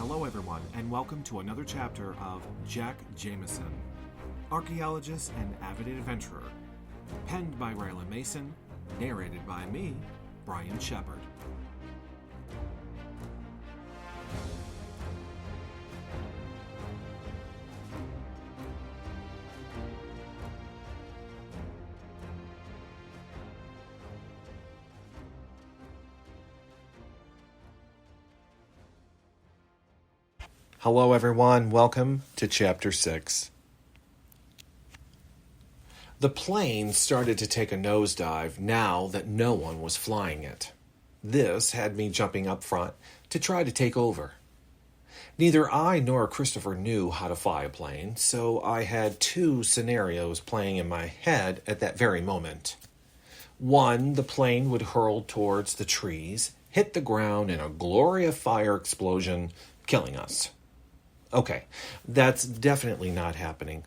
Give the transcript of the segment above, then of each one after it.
Hello, everyone, and welcome to another chapter of Jack Jameson, archaeologist and avid adventurer. Penned by Raylan Mason, narrated by me, Brian Shepard. Hello, everyone. Welcome to Chapter 6. The plane started to take a nosedive now that no one was flying it. This had me jumping up front to try to take over. Neither I nor Christopher knew how to fly a plane, so I had two scenarios playing in my head at that very moment. One, the plane would hurl towards the trees, hit the ground in a glory of fire explosion, killing us. Okay, that's definitely not happening.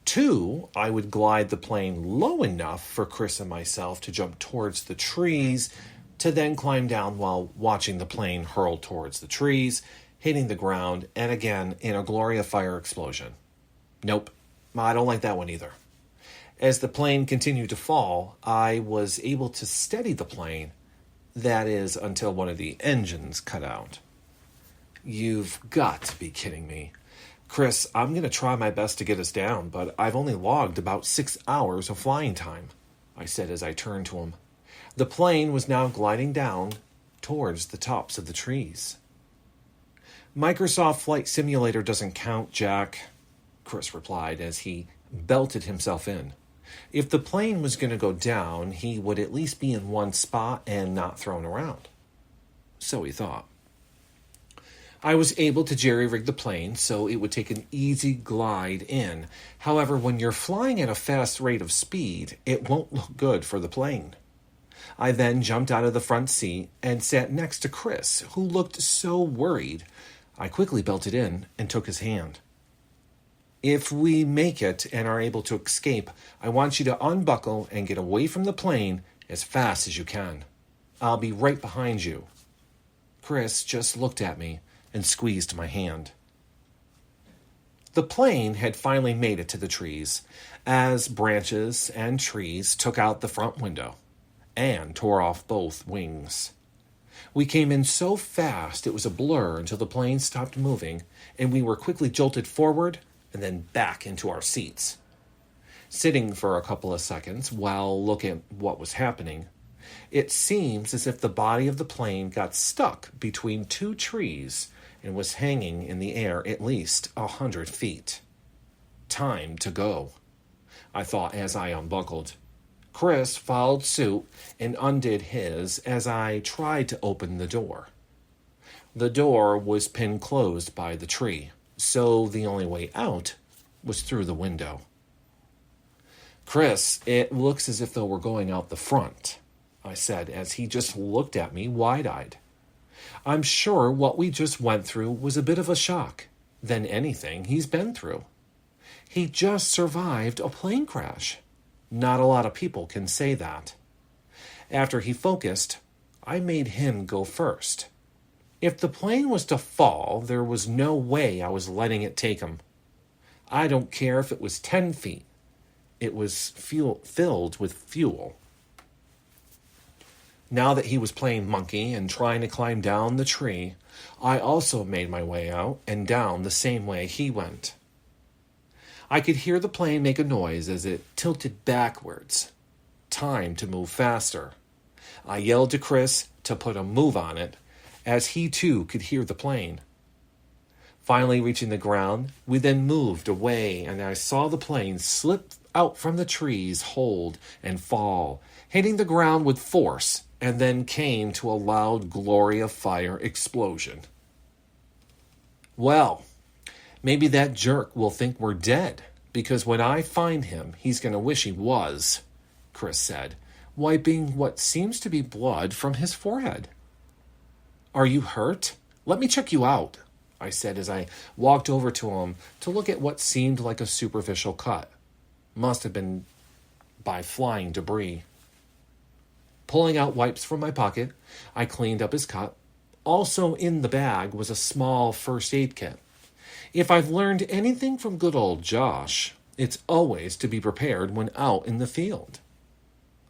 Two, I would glide the plane low enough for Chris and myself to jump towards the trees, to then climb down while watching the plane hurl towards the trees, hitting the ground, and again in a glory of fire explosion. Nope, I don't like that one either. As the plane continued to fall, I was able to steady the plane, that is, until one of the engines cut out. You've got to be kidding me. Chris, I'm going to try my best to get us down, but I've only logged about 6 hours of flying time, I said as I turned to him. The plane was now gliding down towards the tops of the trees. Microsoft Flight Simulator doesn't count, Jack, Chris replied as he belted himself in. If the plane was going to go down, he would at least be in one spot and not thrown around. So he thought. I was able to jerry-rig the plane so it would take an easy glide in. However, when you're flying at a fast rate of speed, it won't look good for the plane. I then jumped out of the front seat and sat next to Chris, who looked so worried. I quickly belted in and took his hand. If we make it and are able to escape, I want you to unbuckle and get away from the plane as fast as you can. I'll be right behind you. Chris just looked at me and squeezed my hand. The plane had finally made it to the trees, as branches and trees took out the front window and tore off both wings. We came in so fast it was a blur until the plane stopped moving, and we were quickly jolted forward and then back into our seats. Sitting for a couple of seconds while looking at what was happening, it seems as if the body of the plane got stuck between two trees and was hanging in the air at least 100 feet. Time to go, I thought as I unbuckled. Chris followed suit and undid his as I tried to open the door. The door was pinned closed by the tree, so the only way out was through the window. Chris, it looks as if though we're going out the front, I said as he just looked at me wide-eyed. I'm sure what we just went through was a bit of a shock than anything he's been through. He just survived a plane crash. Not a lot of people can say that. After he focused, I made him go first. If the plane was to fall, there was no way I was letting it take him. I don't care if it was 10 feet. It was filled with fuel. Now that he was playing monkey and trying to climb down the tree, I also made my way out and down the same way he went. I could hear the plane make a noise as it tilted backwards. Time to move faster. I yelled to Chris to put a move on it, as he too could hear the plane. Finally reaching the ground, we then moved away and I saw the plane slip out from the trees, hold, and fall, hitting the ground with force, and then came to a loud glory of fire explosion. Well, maybe that jerk will think we're dead, because when I find him, he's going to wish he was, Chris said, wiping what seems to be blood from his forehead. Are you hurt? Let me check you out, I said as I walked over to him to look at what seemed like a superficial cut. Must have been by flying debris. Pulling out wipes from my pocket, I cleaned up his cut, Also in the bag was a small first aid kit. If I've learned anything from good old Josh, it's always to be prepared when out in the field.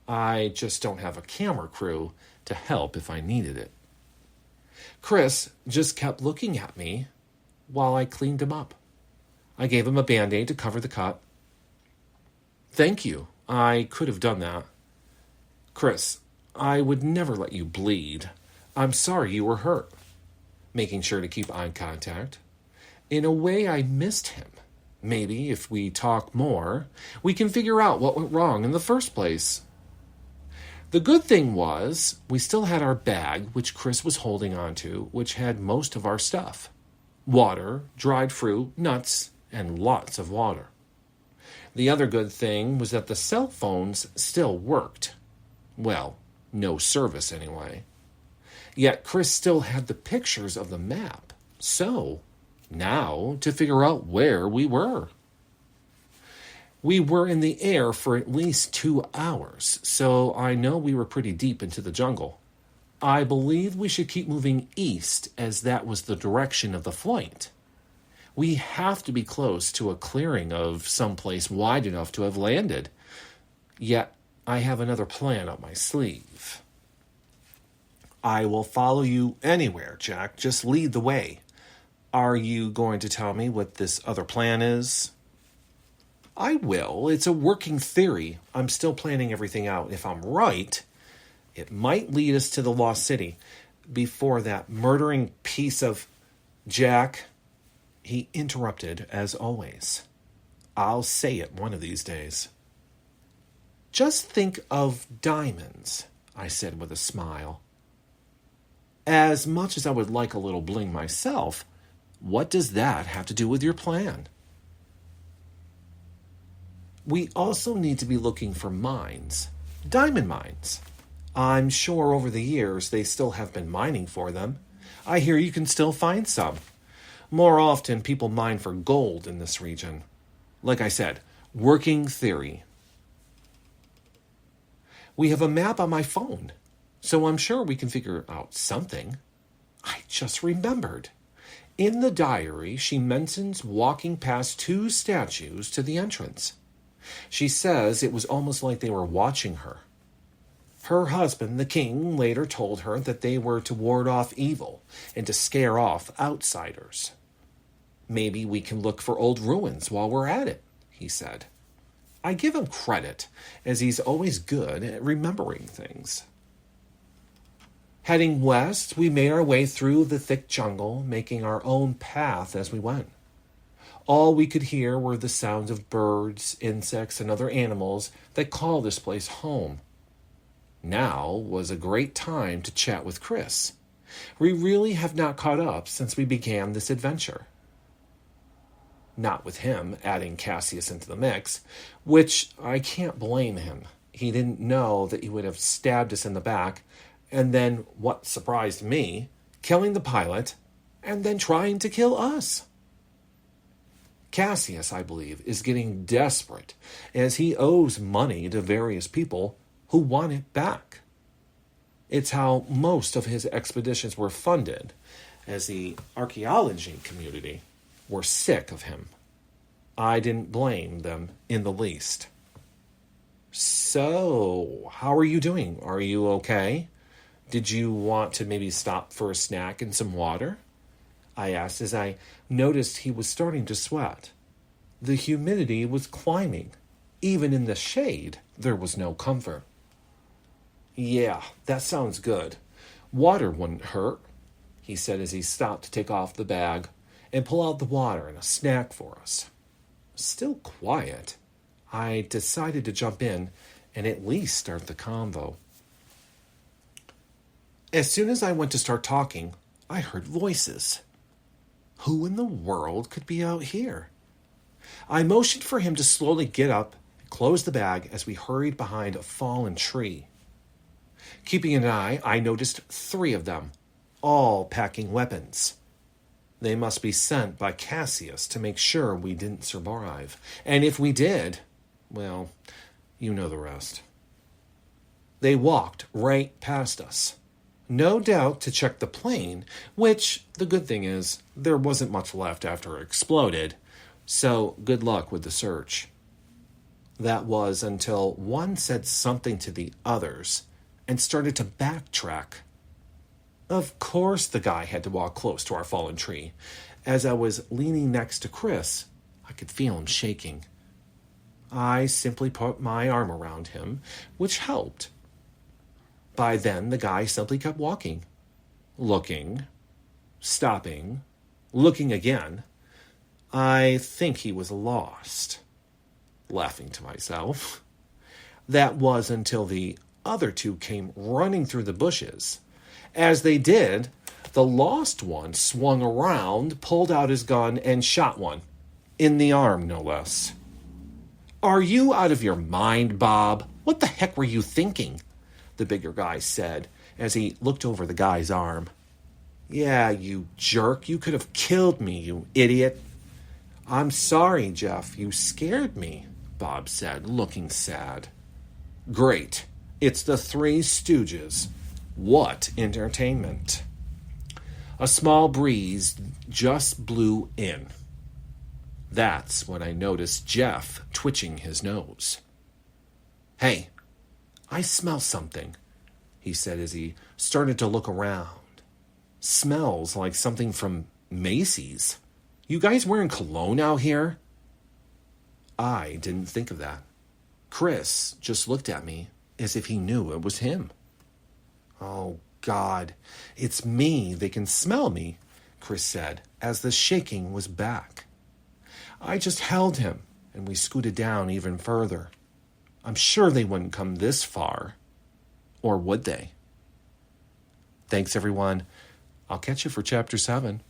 I just don't have a camera crew to help if I needed it. Chris just kept looking at me while I cleaned him up. I gave him a Band-Aid to cover the cut. Thank you. I could have done that. Chris, I would never let you bleed. I'm sorry you were hurt. Making sure to keep eye contact. In a way, I missed him. Maybe if we talk more, we can figure out what went wrong in the first place. The good thing was, we still had our bag, which Chris was holding onto, which had most of our stuff. Water, dried fruit, nuts, and lots of water. The other good thing was that the cell phones still worked. Well, no service anyway. Yet Chris still had the pictures of the map. So, now to figure out where we were. We were in the air for at least 2 hours, so I know we were pretty deep into the jungle. I believe we should keep moving east as that was the direction of the flight. We have to be close to a clearing of some place wide enough to have landed. Yet, I have another plan up my sleeve. I will follow you anywhere, Jack. Just lead the way. Are you going to tell me what this other plan is? I will. It's a working theory. I'm still planning everything out. If I'm right, it might lead us to the Lost City before that murdering piece of... Jack, he interrupted as always. I'll say it one of these days. Just think of diamonds, I said with a smile. As much as I would like a little bling myself, what does that have to do with your plan? We also need to be looking for mines, diamond mines. I'm sure over the years they still have been mining for them. I hear you can still find some. More often, people mine for gold in this region. Like I said, working theory. We have a map on my phone, so I'm sure we can figure out something. I just remembered. In the diary, she mentions walking past 2 statues to the entrance. She says it was almost like they were watching her. Her husband, the king, later told her that they were to ward off evil and to scare off outsiders. Maybe we can look for old ruins while we're at it, he said. I give him credit, as he's always good at remembering things. Heading west, we made our way through the thick jungle, making our own path as we went. All we could hear were the sounds of birds, insects, and other animals that call this place home. Now was a great time to chat with Chris. We really have not caught up since we began this adventure. Not with him adding Cassius into the mix, which I can't blame him. He didn't know that he would have stabbed us in the back, and then, what surprised me, killing the pilot, and then trying to kill us. Cassius, I believe, is getting desperate, as he owes money to various people who want it back. It's how most of his expeditions were funded, as the archaeology community were sick of him. I didn't blame them in the least. So, how are you doing? Are you okay? Did you want to maybe stop for a snack and some water? I asked as I noticed he was starting to sweat. The humidity was climbing. Even in the shade, there was no comfort. Yeah, that sounds good. Water wouldn't hurt, he said as he stopped to take off the bag and pull out the water and a snack for us. Still quiet, I decided to jump in and at least start the convo. As soon as I went to start talking, I heard voices. Who in the world could be out here? I motioned for him to slowly get up and close the bag as we hurried behind a fallen tree. Keeping an eye, I noticed 3 of them, all packing weapons. They must be sent by Cassius to make sure we didn't survive. And if we did, well, you know the rest. They walked right past us. No doubt to check the plane, which, the good thing is, there wasn't much left after it exploded, so good luck with the search. That was until one said something to the others and started to backtrack. Of course the guy had to walk close to our fallen tree. As I was leaning next to Chris, I could feel him shaking. I simply put my arm around him, which helped. By then, the guy simply kept walking, looking, stopping, looking again. I think he was lost. Laughing to myself. That was until the other two came running through the bushes. As they did, the lost one swung around, pulled out his gun, and shot one. In the arm, no less. "Are you out of your mind, Bob? What the heck were you thinking?" the bigger guy said as he looked over the guy's arm. "Yeah, you jerk. You could have killed me, you idiot." "I'm sorry, Jeff. You scared me," Bob said, looking sad. "Great. It's the Three Stooges. What entertainment." A small breeze just blew in. That's when I noticed Jeff twitching his nose. "Hey, I smell something," he said as he started to look around. "Smells like something from Macy's. You guys wearing cologne out here?" I didn't think of that. Chris just looked at me as if he knew it was him. "Oh, God, it's me. They can smell me," Chris said as the shaking was back. I just held him and we scooted down even further. I'm sure they wouldn't come this far. Or would they? Thanks, everyone. I'll catch you for Chapter 7.